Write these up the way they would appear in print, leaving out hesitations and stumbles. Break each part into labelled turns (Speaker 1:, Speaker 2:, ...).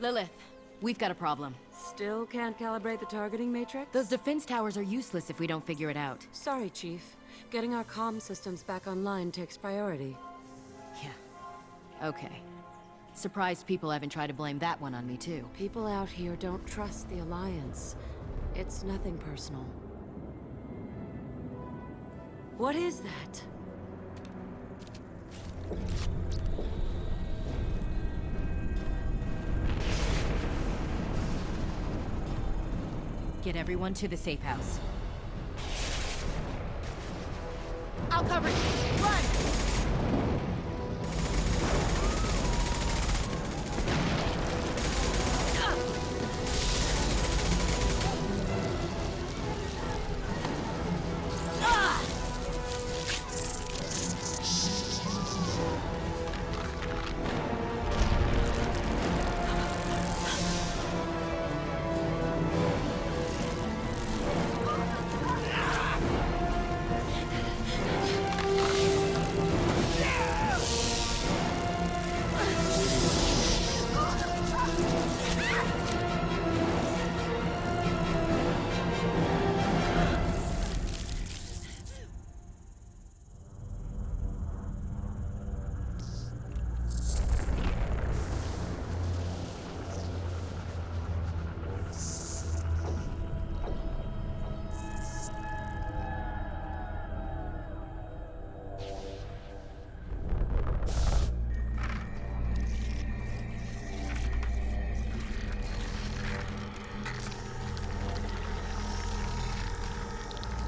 Speaker 1: Lilith, we've got a problem.
Speaker 2: Still can't calibrate the targeting matrix?
Speaker 1: Those defense towers are useless if we don't figure it out.
Speaker 2: Sorry, Chief. Getting our comm systems back online takes priority.
Speaker 1: Yeah. Okay. Surprised people haven't tried to blame that one on me, too.
Speaker 2: People out here don't trust the Alliance. It's nothing personal. What is that?
Speaker 1: Get everyone to the safe house. I'll cover you! Run!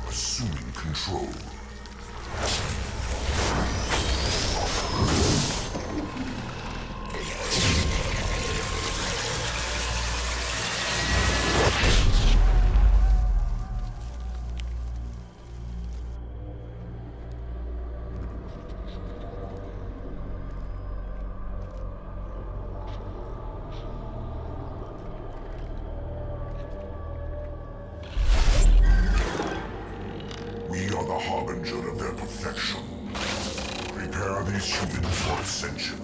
Speaker 3: Assuming control. We are the harbinger of their perfection. Prepare these humans for ascension.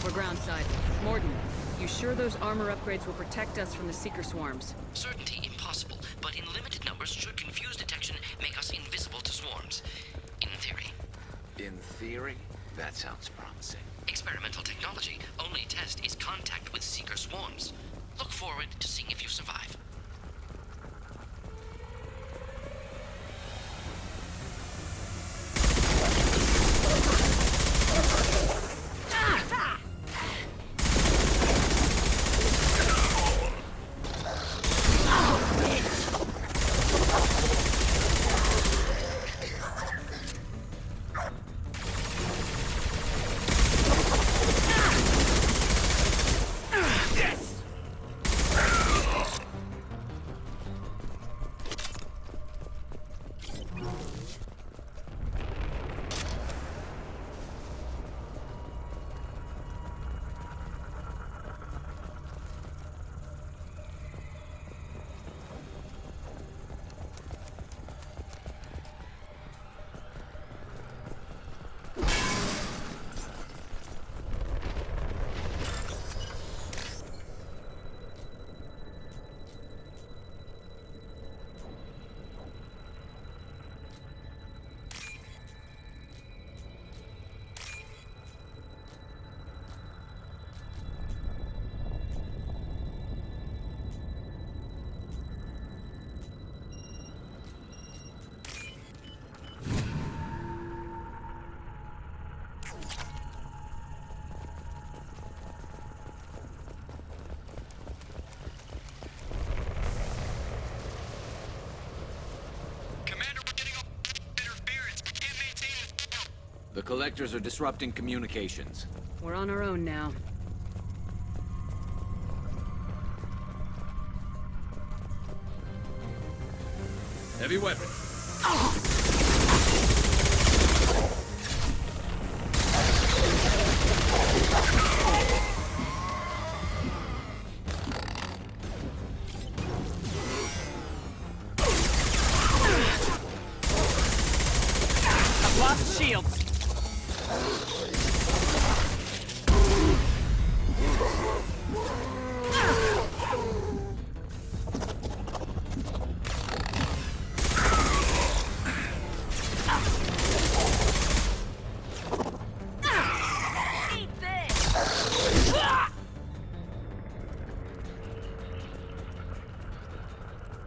Speaker 4: We're groundside. Mordin, you sure those armor upgrades will protect us from the Seeker swarms?
Speaker 5: Certainty impossible, but in limited numbers should confuse detection make us invisible to swarms. In theory.
Speaker 6: In theory? That sounds promising.
Speaker 5: Experimental technology. Only test is contact with Seeker swarms. Look forward to seeing if you survive.
Speaker 7: Commander, we're getting all interference. We can't maintain this.
Speaker 6: The Collectors are disrupting communications.
Speaker 4: We're on our own now.
Speaker 7: Heavy weapon.
Speaker 4: I've lost shields.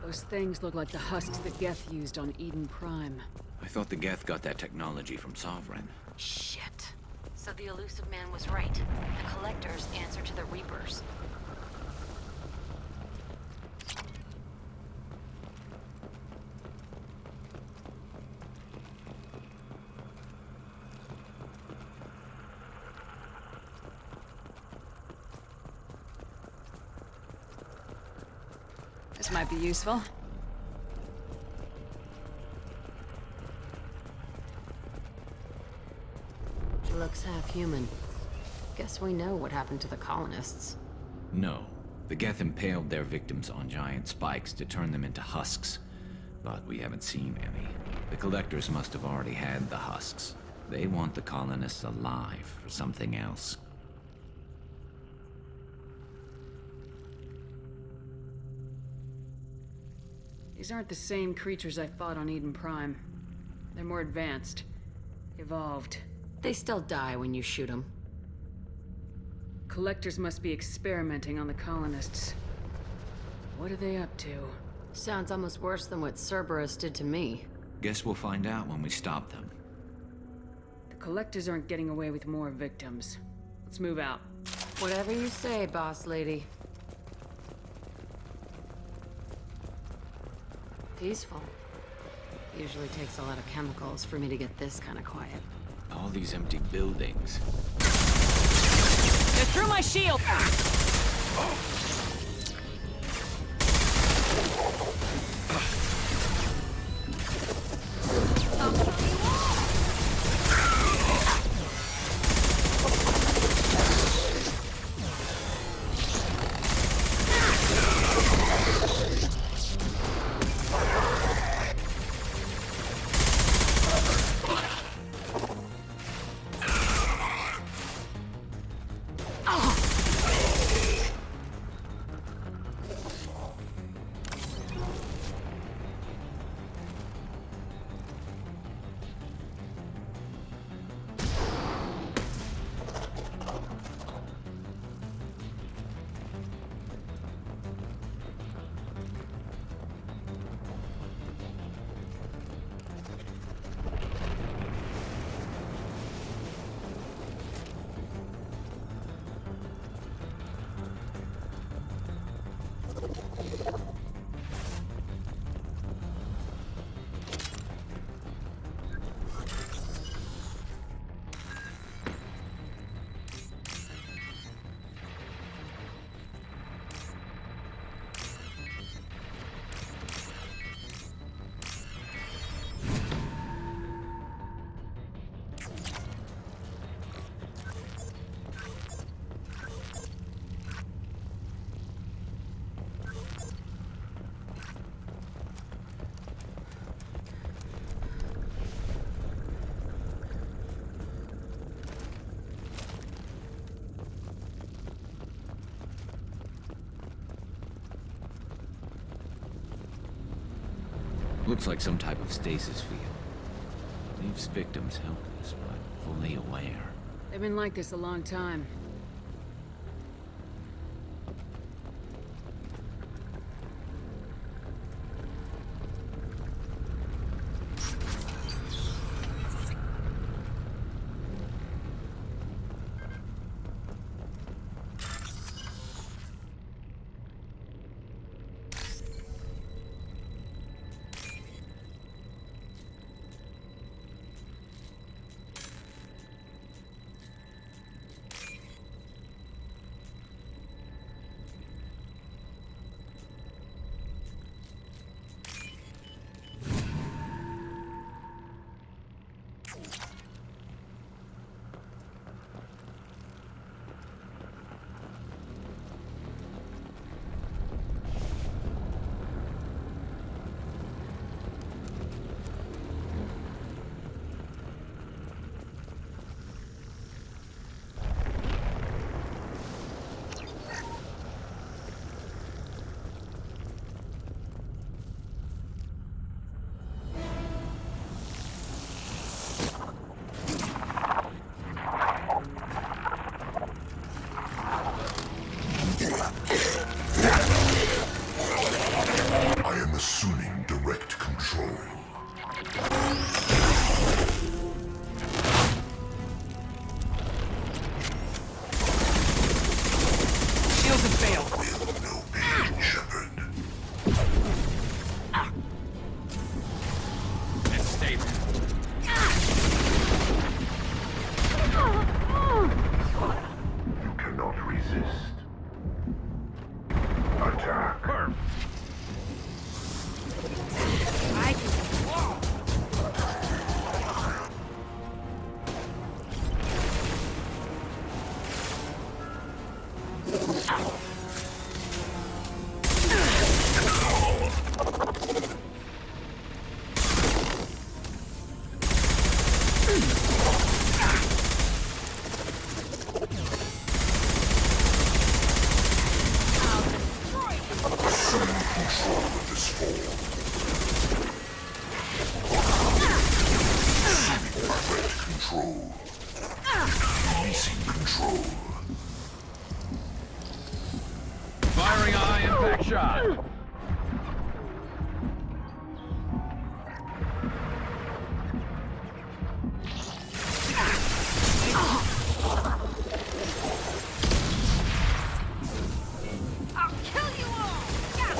Speaker 4: Those things look like the husks that Geth used on Eden Prime.
Speaker 6: I thought the Geth got that technology from Sovereign.
Speaker 2: Shit. So the elusive man was right. The Collectors answer to the Reapers.
Speaker 4: This might be useful.
Speaker 2: She looks half human. Guess we know what happened to the colonists.
Speaker 6: No. The Geth impaled their victims on giant spikes to turn them into husks. But we haven't seen any. The Collectors must have already had the husks. They want the colonists alive for something else.
Speaker 4: These aren't the same creatures I fought on Eden Prime. They're more advanced. Evolved.
Speaker 2: They still die when you shoot them.
Speaker 4: Collectors must be experimenting on the colonists. What are they up to?
Speaker 2: Sounds almost worse than what Cerberus did to me.
Speaker 6: Guess we'll find out when we stop them.
Speaker 4: The Collectors aren't getting away with more victims. Let's move out.
Speaker 2: Whatever you say, boss lady. Peaceful. Usually takes a lot of chemicals for me to get this kind of quiet.
Speaker 6: All these empty buildings.
Speaker 4: They're through my shield!
Speaker 6: Looks like some type of stasis field. Leaves victims helpless, but fully aware.
Speaker 4: They've been like this a long time.
Speaker 8: shot.
Speaker 2: I'll kill you all! Yeah.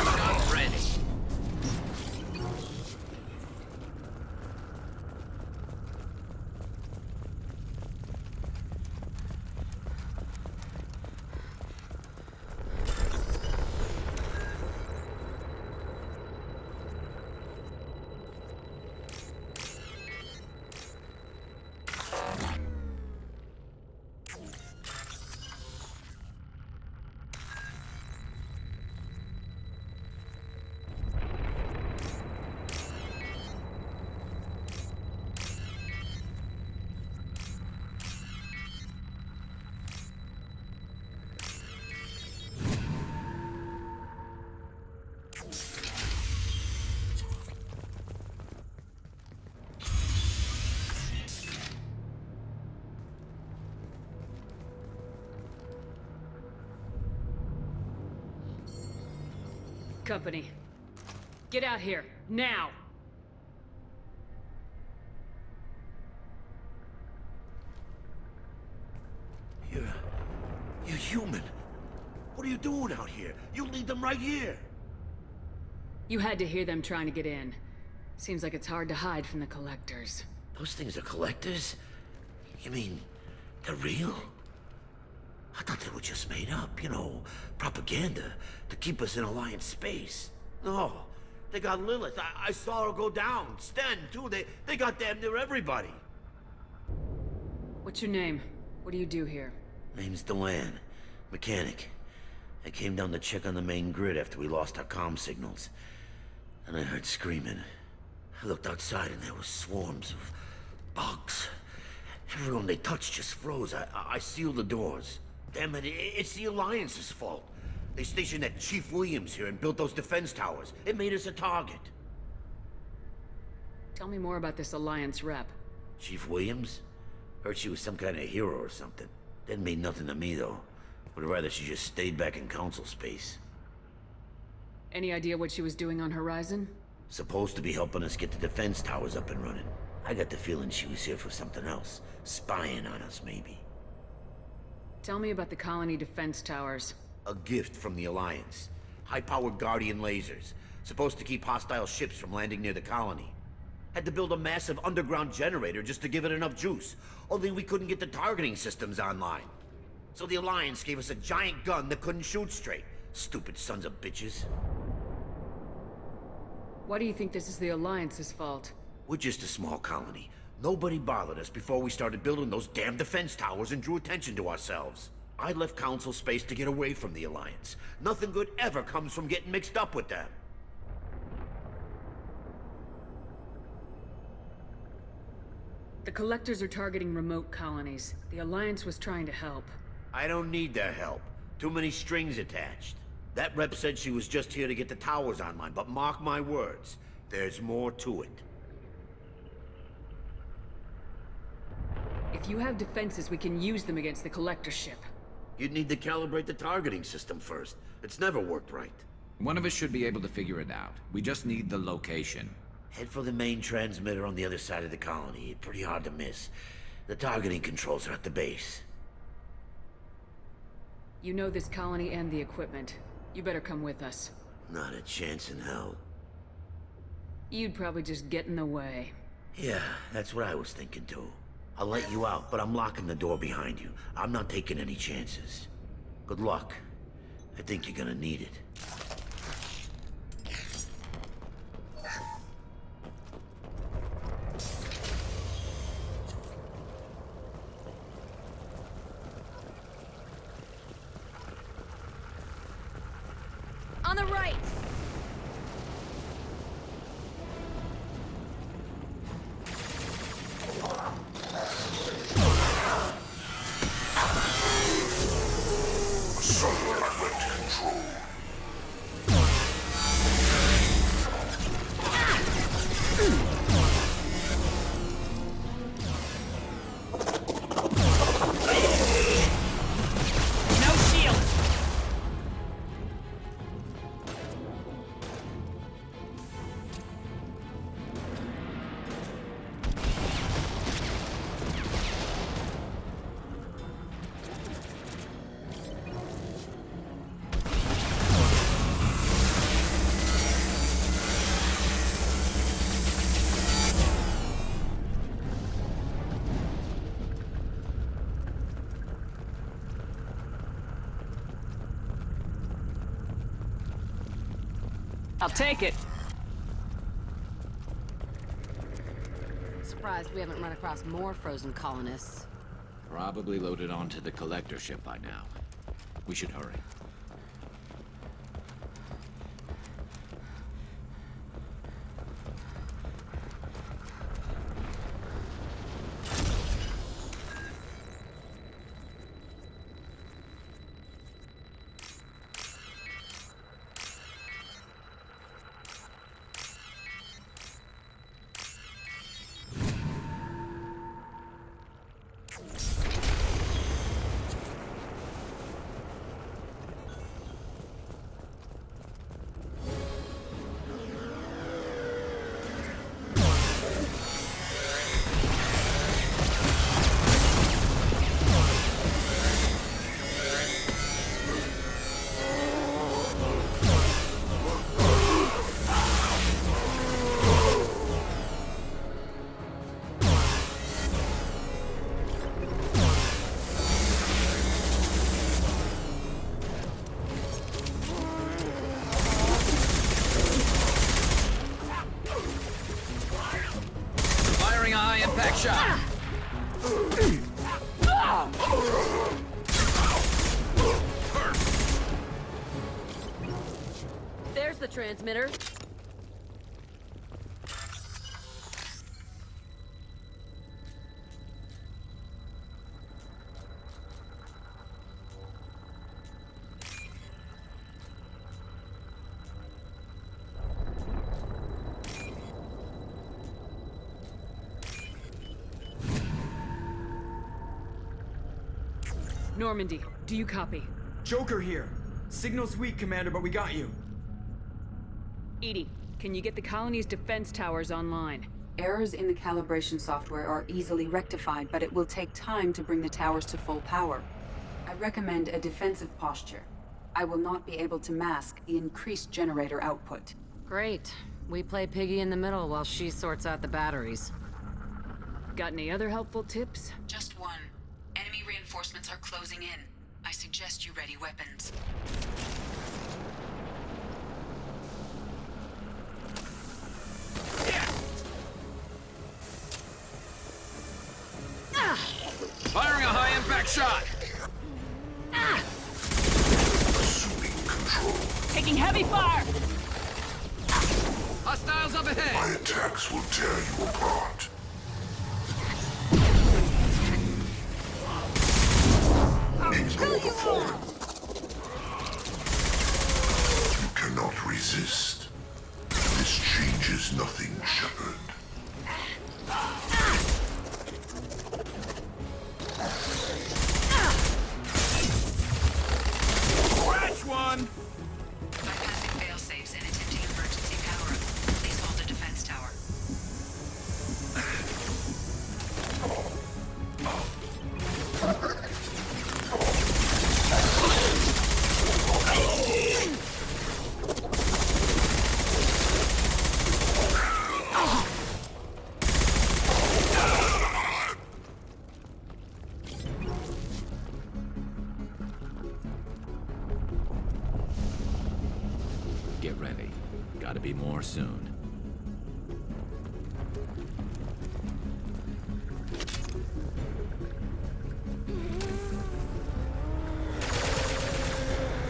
Speaker 5: Not ready.
Speaker 4: Company. Get out here, now!
Speaker 9: You're human. What are you doing out here? You lead them right here.
Speaker 4: You had to hear them trying to get in. Seems like it's hard to hide from the Collectors.
Speaker 9: Those things are collectors? You mean, they're real? I thought they were just made up, you know, propaganda to keep us in Alliance space. No, they got Lilith. I saw her go down. Sten, too. They got damn near everybody.
Speaker 4: What's your name? What do you do here?
Speaker 9: Name's Delan. Mechanic. I came down to check on the main grid after we lost our comm signals. And I heard screaming. I looked outside and there were swarms of bugs. Everyone they touched just froze. I sealed the doors. Damn it, it's the Alliance's fault. They stationed that Chief Williams here and built those defense towers. It made us a target.
Speaker 4: Tell me more about this Alliance rep.
Speaker 9: Chief Williams? Heard she was some kind of hero or something. Didn't mean nothing to me, though. Would rather she just stayed back in Council space.
Speaker 4: Any idea what she was doing on Horizon?
Speaker 9: Supposed to be helping us get the defense towers up and running. I got the feeling she was here for something else. Spying on us, maybe.
Speaker 4: Tell me about the colony defense towers.
Speaker 9: A gift from the Alliance. High-powered Guardian lasers. Supposed to keep hostile ships from landing near the colony. Had to build a massive underground generator just to give it enough juice. Only we couldn't get the targeting systems online. So the Alliance gave us a giant gun that couldn't shoot straight. Stupid sons of bitches.
Speaker 4: Why do you think this is the Alliance's fault?
Speaker 9: We're just a small colony. Nobody bothered us before we started building those damn defense towers and drew attention to ourselves. I left Council space to get away from the Alliance. Nothing good ever comes from getting mixed up with them.
Speaker 4: The Collectors are targeting remote colonies. The Alliance was trying to help.
Speaker 9: I don't need their help. Too many strings attached. That rep said she was just here to get the towers online, but mark my words, there's more to it.
Speaker 4: If you have defenses, we can use them against the Collector ship.
Speaker 9: You'd need to calibrate the targeting system first. It's never worked right.
Speaker 6: One of us should be able to figure it out. We just need the location.
Speaker 9: Head for the main transmitter on the other side of the colony. Pretty hard to miss. The targeting controls are at the base.
Speaker 4: You know this colony and the equipment. You better come with us.
Speaker 9: Not a chance in hell.
Speaker 4: You'd probably just get in the way.
Speaker 9: Yeah, that's what I was thinking too. I'll let you out, but I'm locking the door behind you. I'm not taking any chances. Good luck. I think you're gonna need it.
Speaker 2: On the right!
Speaker 3: Assault at control.
Speaker 4: I'll take it.
Speaker 2: Surprised we haven't run across more frozen colonists.
Speaker 6: Probably loaded onto the collector ship by now. We should hurry. Firing a high-impact shot!
Speaker 2: There's the transmitter.
Speaker 4: Normandy, do you copy?
Speaker 8: Joker here. Signal's weak, Commander, but we got you.
Speaker 4: EDI, can you get the colony's defense towers online?
Speaker 10: Errors in the calibration software are easily rectified, but it will take time to bring the towers to full power. I recommend a defensive posture. I will not be able to mask the increased generator output.
Speaker 2: Great. We play Piggy in the middle while she sorts out the batteries.
Speaker 4: Got any other helpful tips?
Speaker 10: Just one. Enemy reinforcements are closing in. I suggest you ready weapons.
Speaker 6: Firing a high-impact shot!
Speaker 3: Assuming control.
Speaker 4: Taking heavy fire!
Speaker 6: Hostiles up
Speaker 3: My
Speaker 6: ahead!
Speaker 3: attacks will tear you apart. Ignore the fallen. You cannot resist. This changes nothing, Shepard.
Speaker 8: Scratch one!
Speaker 10: Bypassing fail-safes and attempting emergency power-up. Please hold the defense tower.
Speaker 6: Get ready. Gotta be more soon.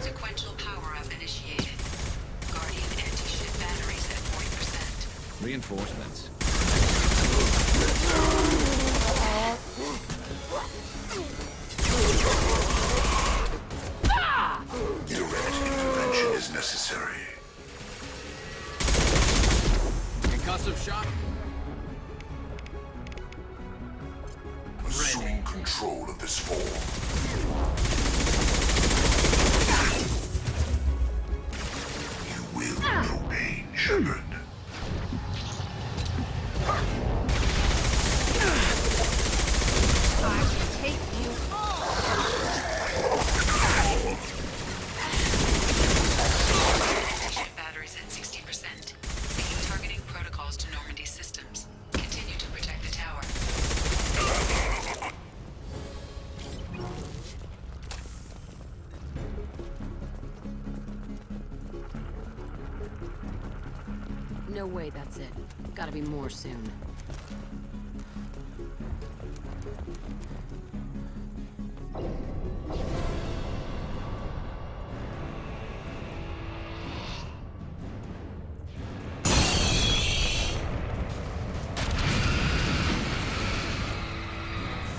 Speaker 10: Sequential power-up initiated. Guardian anti-ship batteries at 40%.
Speaker 6: Reinforcements.
Speaker 3: Direct intervention is necessary.
Speaker 6: Concussive shot.
Speaker 3: Assume control of this form. You will know pain, Shepard.
Speaker 10: Ship batteries at 60%. Seeking targeting protocols to Normandy systems. Continue to protect the tower.
Speaker 1: No way that's it. Gotta be more soon.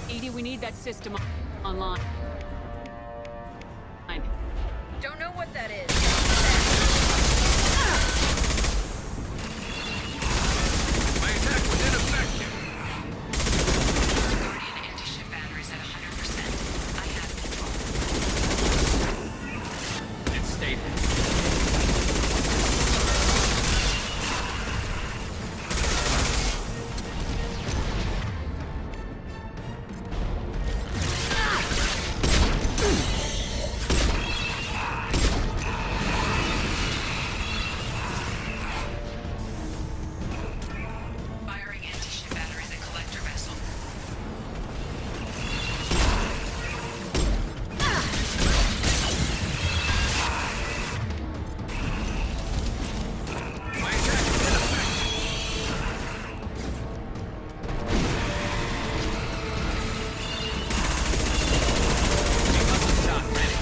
Speaker 4: EDI, we need that system online.
Speaker 1: Don't know what that is.
Speaker 7: My attack was ineffective.
Speaker 2: Guardian anti-ship batteries at 100%. I have control.
Speaker 8: It stayed.
Speaker 2: Firing anti-ship batteries at collector vessel.
Speaker 7: My attack was ineffective.
Speaker 8: You must have shot ready.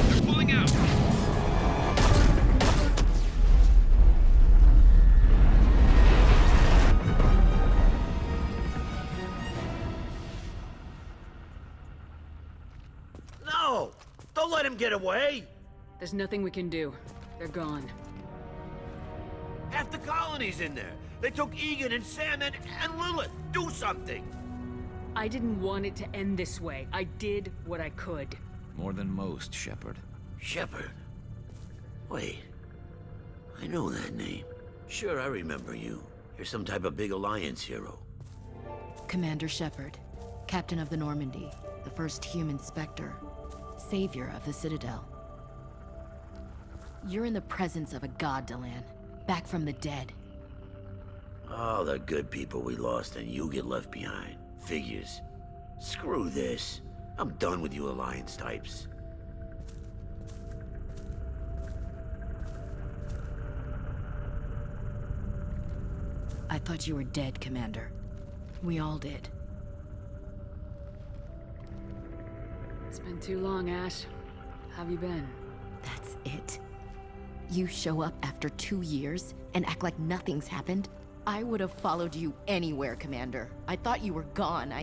Speaker 8: They're pulling out.
Speaker 9: No! Don't let him get away!
Speaker 4: There's nothing we can do. They're gone.
Speaker 9: Half the colony's in there. They took Egan and Sam and Lilith. Do something!
Speaker 4: I didn't want it to end this way. I did what I could.
Speaker 6: More than most, Shepard.
Speaker 9: Shepard. Wait. I know that name. Sure, I remember you. You're some type of big Alliance hero.
Speaker 1: Commander Shepard, Captain of the Normandy, the first human Spectre, savior of the Citadel. You're in the presence of a god, Delan, back from the dead.
Speaker 9: All the good people we lost and you get left behind. Figures. Screw this. I'm done with you Alliance types.
Speaker 1: I thought you were dead, Commander. We all did.
Speaker 4: It's been too long, Ash. How have you been?
Speaker 1: That's it. You show up after 2 years and act like nothing's happened? I would have followed you anywhere, Commander. I thought you were gone.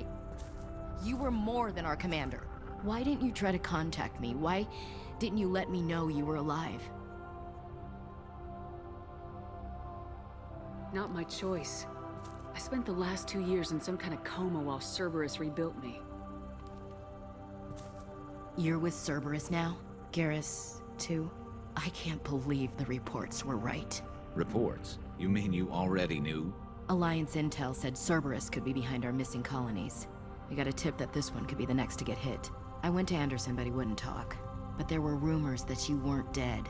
Speaker 1: You were more than our commander. Why didn't you try to contact me? Why didn't you let me know you were alive?
Speaker 4: Not my choice. I spent the last 2 years in some kind of coma while Cerberus rebuilt me.
Speaker 1: You're with Cerberus now? Garrus, too? I can't believe the reports were right.
Speaker 6: Reports? You mean you already knew?
Speaker 1: Alliance intel said Cerberus could be behind our missing colonies. We got a tip that this one could be the next to get hit. I went to Anderson, but he wouldn't talk. But there were rumors that you weren't dead.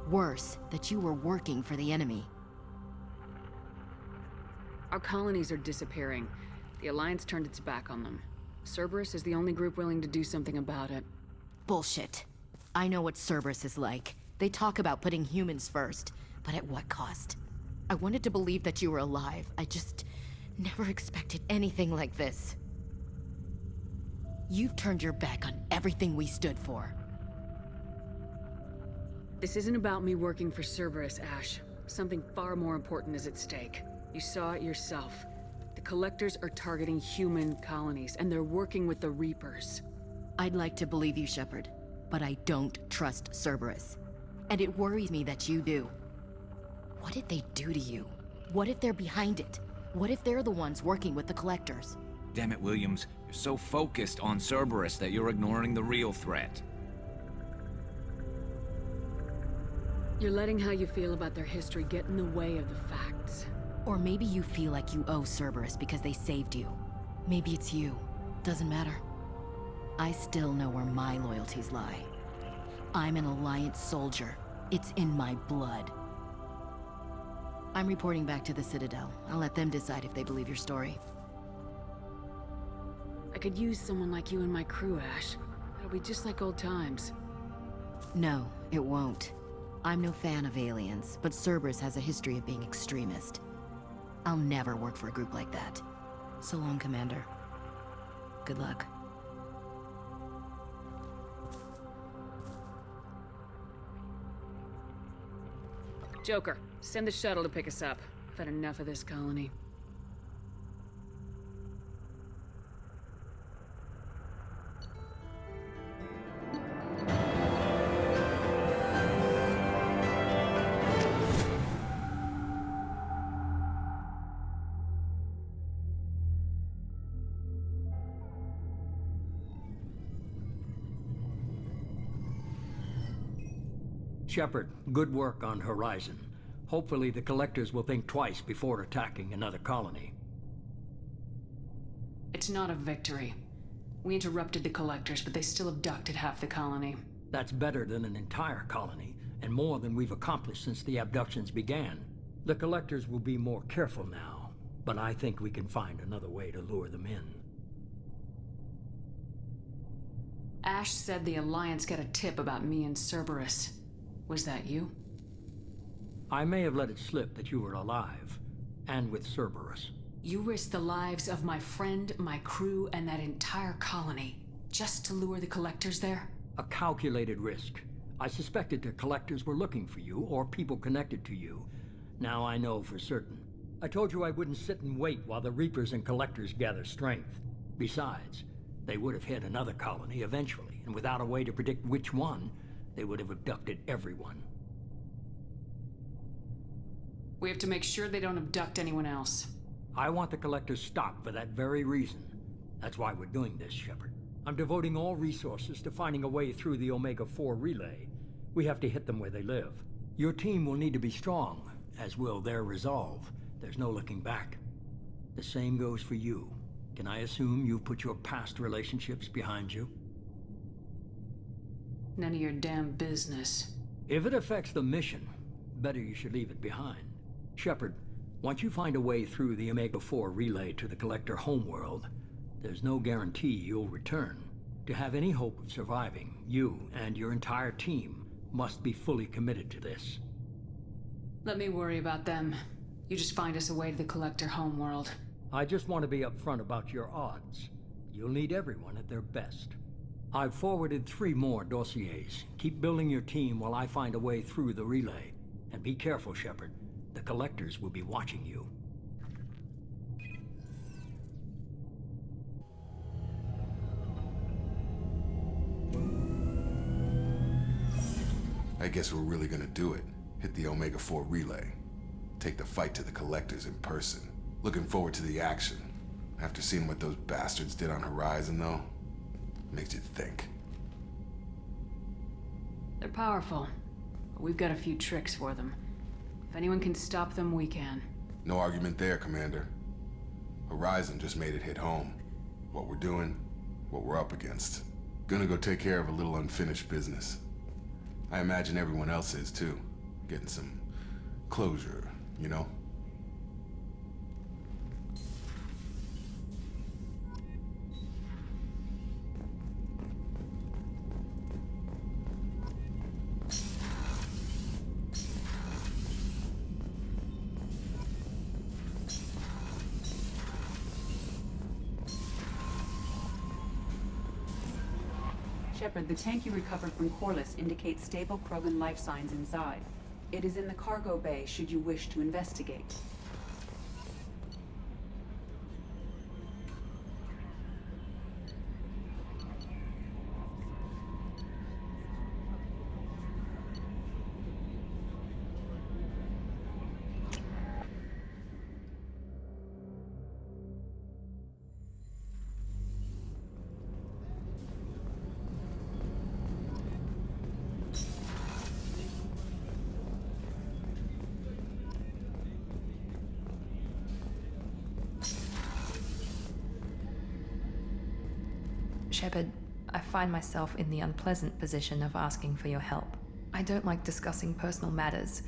Speaker 1: Worse, that you were working for the enemy.
Speaker 4: Our colonies are disappearing. The Alliance turned its back on them. Cerberus is the only group willing to do something about it.
Speaker 1: Bullshit. I know what Cerberus is like. They talk about putting humans first, but at what cost? I wanted to believe that you were alive. I just never expected anything like this. You've turned your back on everything we stood for.
Speaker 4: This isn't about me working for Cerberus, Ash. Something far more important is at stake. You saw it yourself. The Collectors are targeting human colonies, and they're working with the Reapers.
Speaker 1: I'd like to believe you, Shepard, but I don't trust Cerberus. And it worries me that you do. What did they do to you? What if they're behind it? What if they're the ones working with the Collectors?
Speaker 6: Damn it, Williams. You're so focused on Cerberus that you're ignoring the real threat.
Speaker 4: You're letting how you feel about their history get in the way of the facts.
Speaker 1: Or maybe you feel like you owe Cerberus because they saved you. Maybe it's you. Doesn't matter. I still know where my loyalties lie. I'm an Alliance soldier. It's in my blood. I'm reporting back to the Citadel. I'll let them decide if they believe your story.
Speaker 4: I could use someone like you in my crew, Ash. It'll be just like old times.
Speaker 1: No, it won't. I'm no fan of aliens, but Cerberus has a history of being extremist. I'll never work for a group like that. So long, Commander. Good luck.
Speaker 4: Joker, send the shuttle to pick us up. I've had enough of this colony.
Speaker 11: Shepard, good work on Horizon. Hopefully the Collectors will think twice before attacking another colony.
Speaker 4: It's not a victory. We interrupted the Collectors, but they still abducted half the colony.
Speaker 11: That's better than an entire colony, and more than we've accomplished since the abductions began. The Collectors will be more careful now, but I think we can find another way to lure them in.
Speaker 4: Ash said the Alliance got a tip about me and Cerberus. Was that you?
Speaker 11: I may have let it slip that you were alive, and with Cerberus.
Speaker 4: You risked the lives of my friend, my crew, and that entire colony, just to lure the Collectors there?
Speaker 11: A calculated risk. I suspected the Collectors were looking for you, or people connected to you. Now I know for certain. I told you I wouldn't sit and wait while the Reapers and Collectors gather strength. Besides, they would have hit another colony eventually, and without a way to predict which one, they would have abducted everyone.
Speaker 4: We have to make sure they don't abduct anyone else.
Speaker 11: I want the Collectors stopped for that very reason. That's why we're doing this, Shepard. I'm devoting all resources to finding a way through the Omega-4 relay. We have to hit them where they live. Your team will need to be strong, as will their resolve. There's no looking back. The same goes for you. Can I assume you've put your past relationships behind you?
Speaker 4: None of your damn business.
Speaker 11: If it affects the mission, better you should leave it behind. Shepard, once you find a way through the Omega-4 relay to the Collector homeworld, there's no guarantee you'll return. To have any hope of surviving, you and your entire team must be fully committed to this.
Speaker 4: Let me worry about them. You just find us a way to the Collector homeworld.
Speaker 11: I just want to be upfront about your odds. You'll need everyone at their best. I've forwarded 3 more dossiers. Keep building your team while I find a way through the relay. And be careful, Shepard. The Collectors will be watching you.
Speaker 12: I guess we're really gonna do it. Hit the Omega-4 relay. Take the fight to the Collectors in person. Looking forward to the action. After seeing what those bastards did on Horizon, though, makes you think.
Speaker 4: They're powerful, but we've got a few tricks for them. If anyone can stop them, we can.
Speaker 12: No argument there, Commander. Horizon just made it hit home. What we're doing, what we're up against. Gonna go take care of a little unfinished business. I imagine everyone else is, too. Getting some closure, you know?
Speaker 10: Shepard, the tank you recovered from Corliss indicates stable Krogan life signs inside. It is in the cargo bay should you wish to investigate.
Speaker 13: Shepard, I find myself in the unpleasant position of asking for your help. I don't like discussing personal matters,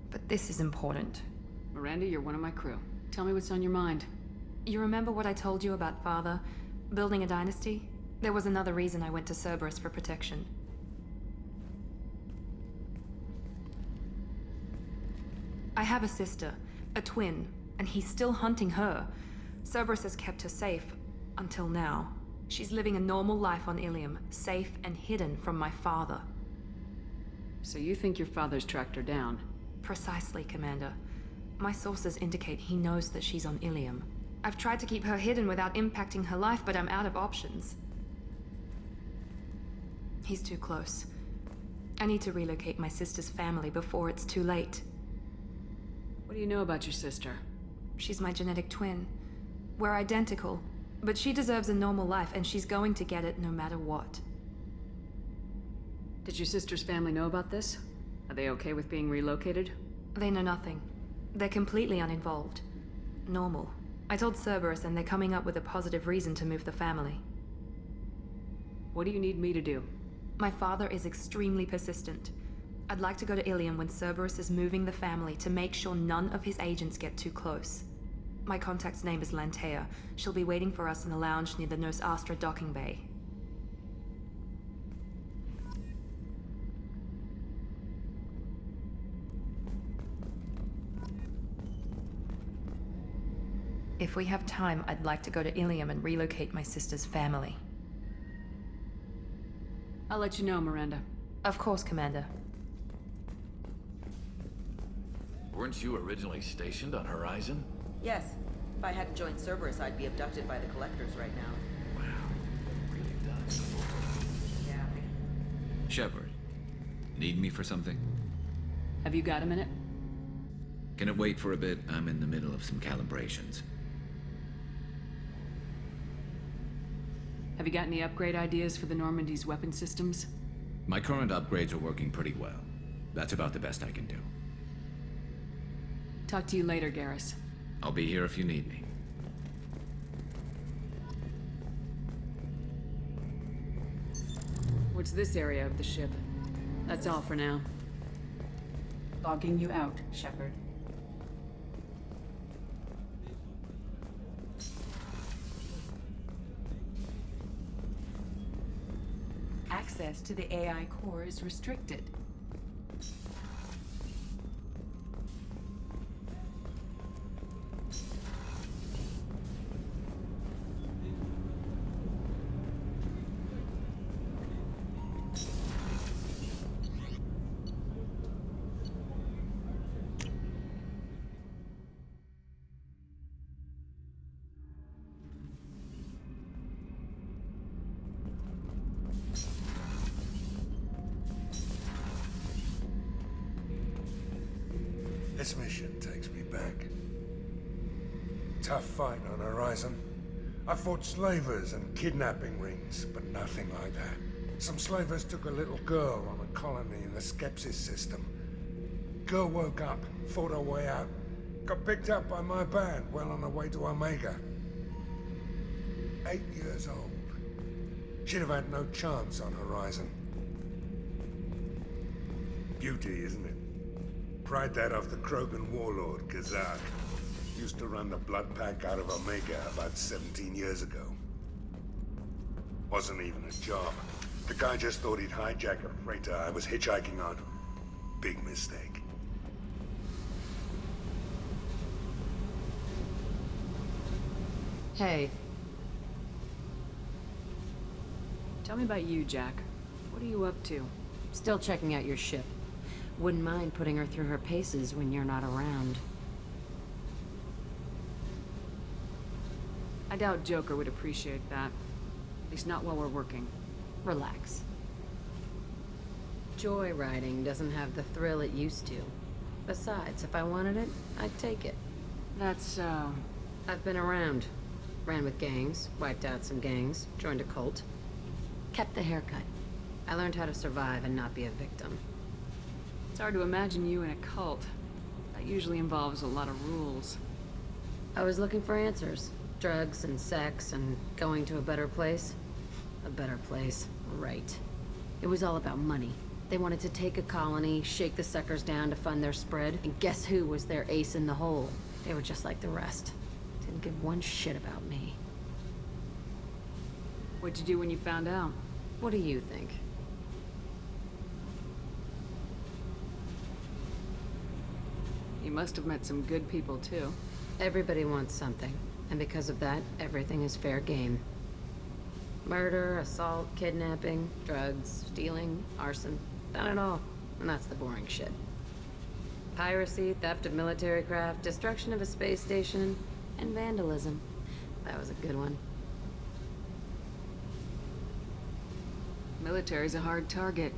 Speaker 13: but this is important.
Speaker 4: Miranda, you're one of my crew. Tell me what's on your mind.
Speaker 13: You remember what I told you about Father? Building a dynasty? There was another reason I went to Cerberus for protection. I have a sister, a twin, and he's still hunting her. Cerberus has kept her safe, until now. She's living a normal life on Ilium, safe and hidden from my father.
Speaker 4: So you think your father's tracked her down?
Speaker 13: Precisely, Commander. My sources indicate he knows that she's on Ilium. I've tried to keep her hidden without impacting her life, but I'm out of options. He's too close. I need to relocate my sister's family before it's too late.
Speaker 4: What do you know about your sister?
Speaker 13: She's my genetic twin. We're identical, but she deserves a normal life, and she's going to get it no matter what.
Speaker 4: Did your sister's family know about this? Are they okay with being relocated?
Speaker 13: They know nothing. They're completely uninvolved. Normal. I told Cerberus, and they're coming up with a positive reason to move the family.
Speaker 4: What do you need me to do?
Speaker 13: My father is extremely persistent. I'd like to go to Ilium when Cerberus is moving the family to make sure none of his agents get too close. My contact's name is Lantea. She'll be waiting for us in the lounge near the Nos Astra docking bay. If we have time, I'd like to go to Ilium and relocate my sister's family.
Speaker 4: I'll let you know, Miranda.
Speaker 13: Of course, Commander.
Speaker 14: Weren't you originally stationed on Horizon?
Speaker 15: Yes. If I hadn't joined Cerberus, I'd be abducted by the Collectors right now.
Speaker 14: Wow. Really does.
Speaker 15: Yeah.
Speaker 6: Shepard, need me for something?
Speaker 4: Have you got a minute?
Speaker 6: Can it wait for a bit? I'm in the middle of some calibrations.
Speaker 4: Have you got any upgrade ideas for the Normandy's weapon systems?
Speaker 6: My current upgrades are working pretty well. That's about the best I can do.
Speaker 4: Talk to you later, Garrus.
Speaker 6: I'll be here if you need me.
Speaker 4: What's this area of the ship? That's all for now.
Speaker 10: Logging you out, Shepard. Access to the AI core is restricted.
Speaker 16: This mission takes me back. Tough fight on Horizon. I fought slavers and kidnapping rings, but nothing like that. Some slavers took a little girl on a colony in the Skepsis system. Girl woke up, fought her way out, got picked up by my band well on her way to Omega. 8 years old. She'd have had no chance on Horizon. Beauty, isn't it? Pried that off the Krogan warlord, Kazak. Used to run the blood pack out of Omega about 17 years ago. Wasn't even a job. The guy just thought he'd hijack a freighter I was hitchhiking on. Big mistake.
Speaker 4: Hey. Tell me about you, Jack. What are you up to?
Speaker 2: Still checking out your ship. Wouldn't mind putting her through her paces when you're not around.
Speaker 4: I doubt Joker would appreciate that. At least not while we're working.
Speaker 2: Relax. Joyriding doesn't have the thrill it used to. Besides, if I wanted it, I'd take it.
Speaker 4: That's so...
Speaker 2: I've been around. Ran with gangs, wiped out some gangs, joined a cult. Kept the haircut. I learned how to survive and not be a victim.
Speaker 4: It's hard to imagine you in a cult. That usually involves a lot of rules.
Speaker 2: I was looking for answers. Drugs and sex and going to a better place. a better place. Right. It was all about money. They wanted to take a colony, shake the suckers down to fund their spread, and guess who was their ace in the hole? They were just like the rest. Didn't give one shit about me.
Speaker 4: What'd you do when you found out?
Speaker 2: What do you think?
Speaker 4: You must have met some good people, too.
Speaker 2: Everybody wants something, and because of that, everything is fair game. Murder, assault, kidnapping, drugs, stealing, arson, done it all. And that's the boring shit. Piracy, theft of military craft, destruction of a space station, and vandalism. That was a good one.
Speaker 4: Military's a hard target.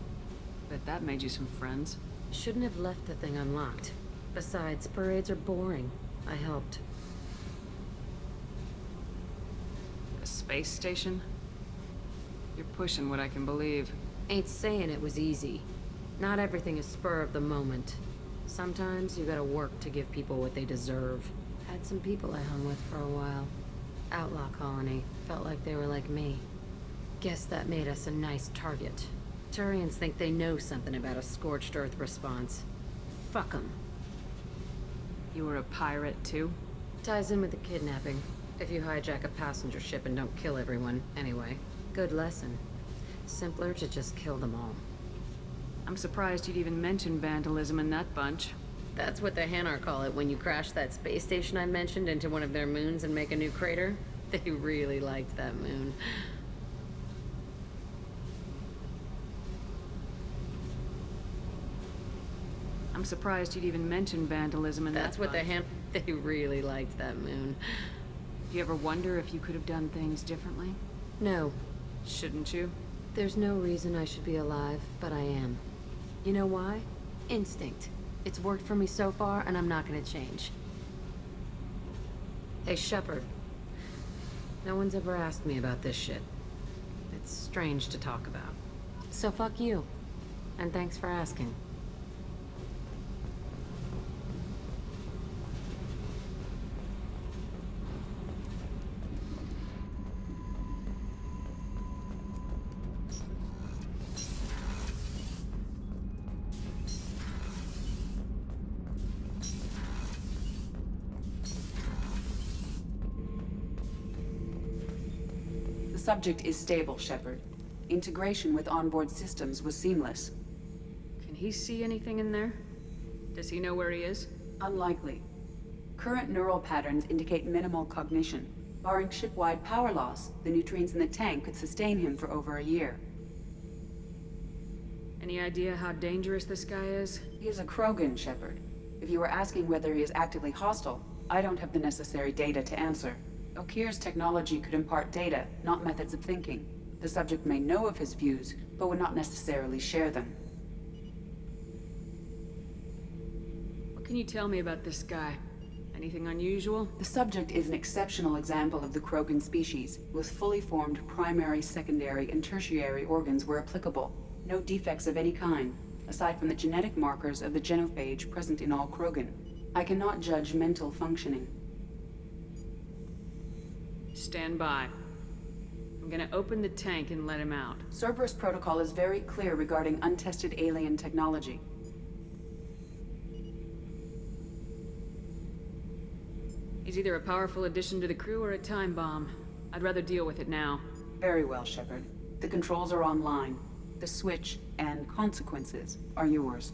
Speaker 4: Bet that made you some friends.
Speaker 2: Shouldn't have left the thing unlocked. Besides, parades are boring. I helped.
Speaker 4: A space station? You're pushing what I can believe.
Speaker 2: Ain't saying it was easy. Not everything is spur of the moment. Sometimes you gotta work to give people what they deserve. Had some people I hung with for a while. Outlaw colony. Felt like they were like me. Guess that made us a nice target. Turians think they know something about a scorched earth response. Fuck 'em.
Speaker 4: You were a pirate, too?
Speaker 2: Ties in with the kidnapping. If you hijack a passenger ship and don't kill everyone, anyway. Good lesson. Simpler to just kill them all.
Speaker 4: I'm surprised you'd even mention vandalism in that bunch.
Speaker 2: That's what the Hanar call it when you crash that space station I mentioned into one of their moons and make a new crater. They really liked that moon.
Speaker 4: I'm surprised you'd even mention vandalism in
Speaker 2: That's
Speaker 4: that
Speaker 2: what
Speaker 4: bunch.
Speaker 2: They really liked that moon.
Speaker 4: Do you ever wonder if you could have done things differently?
Speaker 2: No.
Speaker 4: Shouldn't you?
Speaker 2: There's no reason I should be alive, but I am. You know why? Instinct. It's worked for me so far, and I'm not gonna change. Hey, Shepard. No one's ever asked me about this shit. It's strange to talk about. So fuck you. And thanks for asking.
Speaker 10: The subject is stable, Shepard. Integration with onboard systems was seamless.
Speaker 4: Can he see anything in there? Does he know where he is?
Speaker 10: Unlikely. Current neural patterns indicate minimal cognition. Barring ship-wide power loss, the nutrients in the tank could sustain him for over a year.
Speaker 4: Any idea how dangerous this guy is?
Speaker 10: He is a Krogan, Shepard. If you were asking whether he is actively hostile, I don't have the necessary data to answer. Okeer's technology could impart data, not methods of thinking. The subject may know of his views, but would not necessarily share them.
Speaker 4: What can you tell me about this guy? Anything unusual?
Speaker 10: The subject is an exceptional example of the Krogan species, with fully formed primary, secondary, and tertiary organs where applicable. No defects of any kind, aside from the genetic markers of the genophage present in all Krogan. I cannot judge mental functioning.
Speaker 4: Stand by. I'm gonna open the tank and let him out.
Speaker 10: Cerberus protocol is very clear regarding untested alien technology.
Speaker 4: He's either a powerful addition to the crew or a time bomb. I'd rather deal with it now.
Speaker 10: Very well, Shepard. The controls are online. The switch and consequences are yours.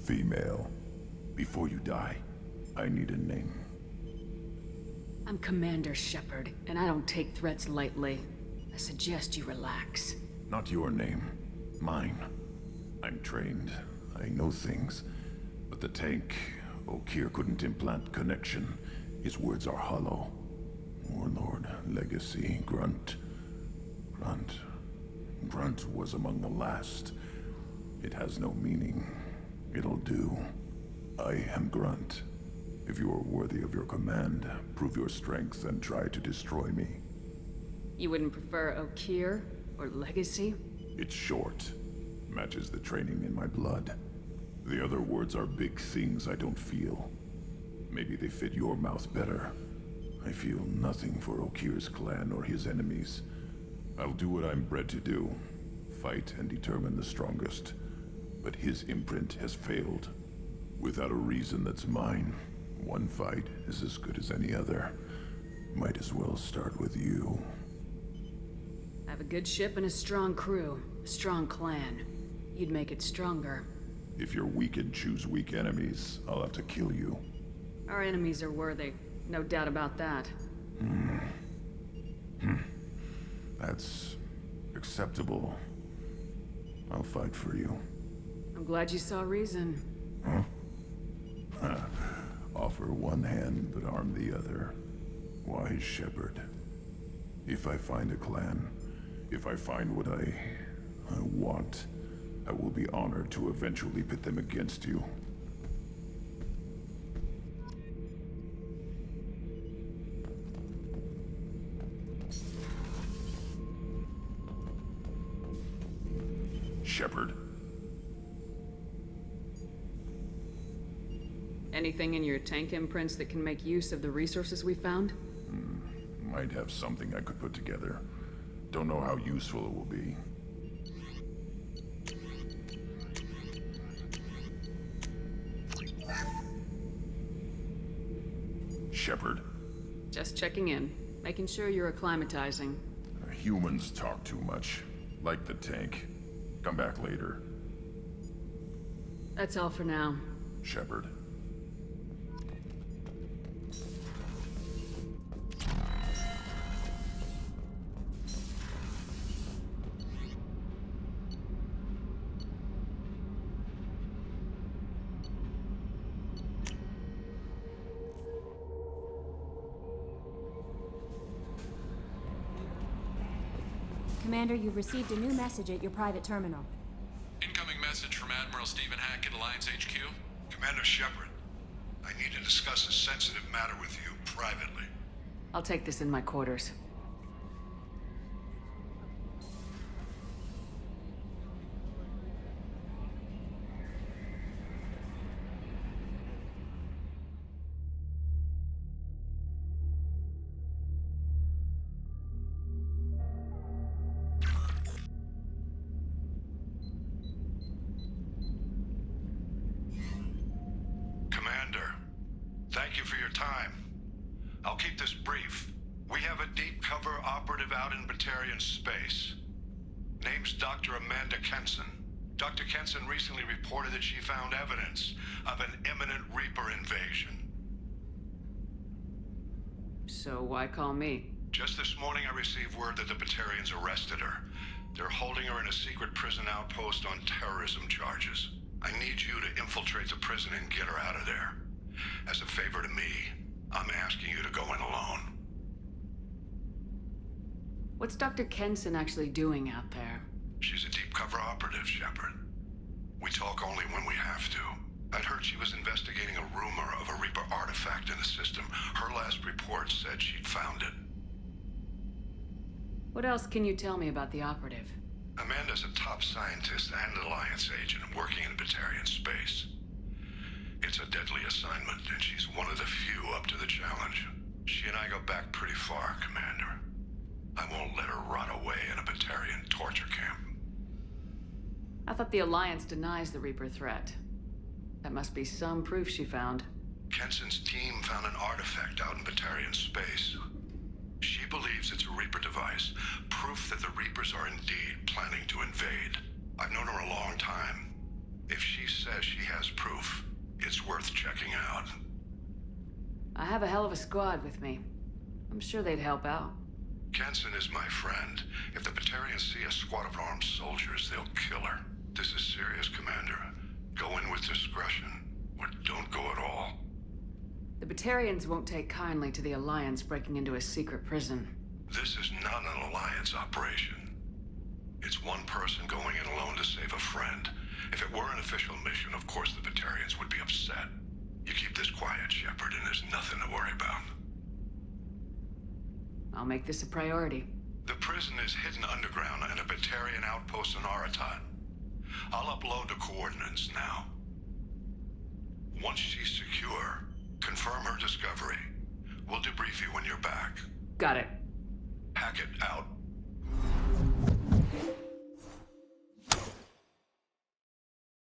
Speaker 3: Female. Before you die, I need a name.
Speaker 4: I'm Commander Shepard, and I don't take threats lightly. I suggest you relax.
Speaker 3: Not your name. Mine.
Speaker 17: I'm trained. I know things. But the tank, Okeer couldn't implant connection. His words are hollow. Warlord, Legacy, Grunt. Grunt was among the last. It has no meaning. It'll do. I am Grunt. If you are worthy of your command, prove your strength and try to destroy me.
Speaker 4: You wouldn't prefer Okeer or Legacy?
Speaker 17: It's short. Matches the training in my blood. The other words are big things I don't feel. Maybe they fit your mouth better. I feel nothing for Okeer's clan or his enemies. I'll do what I'm bred to do. Fight and determine the strongest. But his imprint has failed. Without a reason that's mine, one fight is as good as any other. Might as well start with you.
Speaker 4: I have a good ship and a strong crew. A strong clan. You'd make it stronger.
Speaker 17: If you're weak and choose weak enemies, I'll have to kill you.
Speaker 4: Our enemies are worthy. No doubt about that.
Speaker 17: That's acceptable. I'll fight for you.
Speaker 4: I'm glad you saw reason.
Speaker 17: Offer one hand, but arm the other. Wise shepherd. If I find a clan, if I find what I want, I will be honored to eventually pit them against you. Shepard.
Speaker 4: Anything in your tank imprints that can make use of the resources we found?
Speaker 17: Might have something I could put together. Don't know how useful it will be. Shepard.
Speaker 4: Just checking in. Making sure you're acclimatizing.
Speaker 17: Humans talk too much. Like the tank. Come back later.
Speaker 4: That's all for now.
Speaker 17: Shepard.
Speaker 18: Commander, you've received a new message at your private terminal.
Speaker 19: Incoming message from Admiral Stephen Hackett, Alliance HQ.
Speaker 16: Commander Shepard, I need to discuss a sensitive matter with you privately.
Speaker 4: I'll take this in my quarters.
Speaker 16: Thank you for your time. I'll keep this brief. We have a deep cover operative out in Batarian space. Name's Dr. Amanda Kenson. Dr. Kenson recently reported that she found evidence of an imminent Reaper invasion.
Speaker 4: So why call me?
Speaker 16: Just this morning I received word that the Batarians arrested her. They're holding her in a secret prison outpost on terrorism charges. I need you to infiltrate the prison and get her out of there. As a favor to me, I'm asking you to go in alone.
Speaker 4: What's Dr. Kenson actually doing out there?
Speaker 16: She's a deep cover operative, Shepard. We talk only when we have to. I'd heard she was investigating a rumor of a Reaper artifact in the system. Her last report said she'd found it.
Speaker 4: What else can you tell me about the operative?
Speaker 16: Amanda's a top scientist and Alliance agent working in Batarian space. It's a deadly assignment, and she's one of the few up to the challenge. She and I go back pretty far, Commander. I won't let her rot away in a Batarian torture camp.
Speaker 4: I thought the Alliance denies the Reaper threat. That must be some proof she found.
Speaker 16: Kenson's team found an artifact out in Batarian space. She believes it's a Reaper device, proof that the Reapers are indeed planning to invade. I've known her a long time. If she says she has proof, it's worth checking out.
Speaker 4: I have a hell of a squad with me. I'm sure they'd help out.
Speaker 16: Kenson is my friend. If the Batarians see a squad of armed soldiers, they'll kill her.
Speaker 20: This is serious, Commander. Go in with discretion, or don't go at all.
Speaker 4: The Batarians won't take kindly to the Alliance breaking into a secret prison.
Speaker 20: This is not an Alliance operation. It's one person going in alone to save a friend. If it were an official mission, of course the Batarians would be upset. You keep this quiet, Shepard, and there's nothing to worry about.
Speaker 4: I'll make this a priority.
Speaker 20: The prison is hidden underground in a Batarian outpost in Araton. I'll upload the coordinates now. Once she's secure, confirm her discovery. We'll debrief you when you're back.
Speaker 4: Got it.